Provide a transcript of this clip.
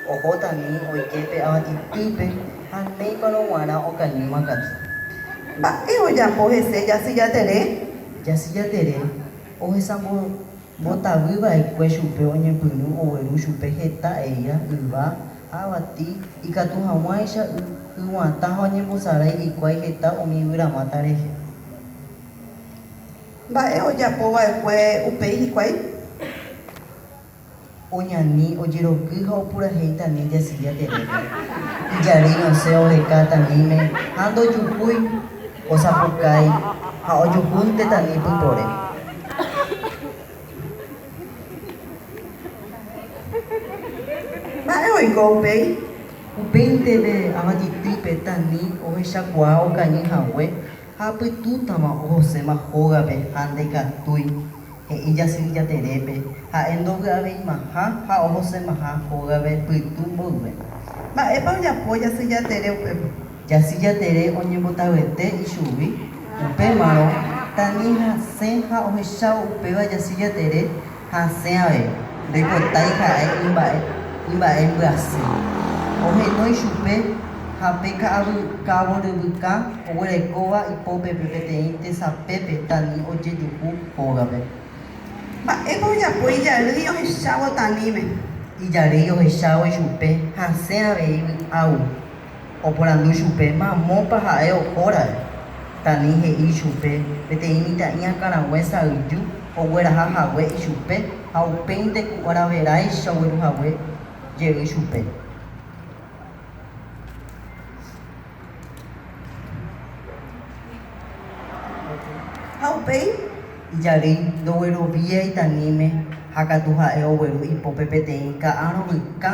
Ojotani oikepe avatitýpe ha néiparõguarã okañýmakatu. Mba'e ojapo hese Jasy Jatere ohesambotavýva'ekue chupe oñepyrũ ogueru chupe heta eira yva ha avati ikatu hag̃uáicha yguatã ha oñembosarái hikuái heta umi yvyramáta rehe. Mba'e ojapova'ekue upéi hikuái. Oñani ojeroky ha opurahéitani Jasy Jatere. Ijary osẽ ohekatãmíme ha ndojuhúi osapukái ha ojuhúntetani pypore. Mba'e oiko upéi. Upéinteve avatitýpe tani ohechakuaa okañyhague ha apytútama ohoséma hógape ha ndaikatúi he'i Jasy Jaterépe ha'e ndovy'ave'imaha ha ohosémaha hógape pytu mboyve. Mba'épa ojapo Jasy Jatere upépe. Jasy Jatere oñembotavete ichugui upémarõ tani hasẽ ha ohechávo upéva Jasy Jatere hasẽ ave ndoipotái ha'e imba'e mbyasy. Ohenói chupe ha pe ka'avoryvyka oguerekóva ipópepe peteĩ tesapépe tani ojejuhu hógape. Mba'épa ojapo ijary ohechávo taníme. Ijary ohechávo chupe hasẽ avei au oporandu chupe mamópa ha'e ohórave. Tani he'i chupe peteĩ mitã'i akãrague sa'yju oguerahahague ichupe ha upéinte ku araverãicha ogueruhague jey chupe. Ha upéi Ijary ndogueroviaitaníme ha katu ha'e ogueru ipópe peteĩ ka'arõvyka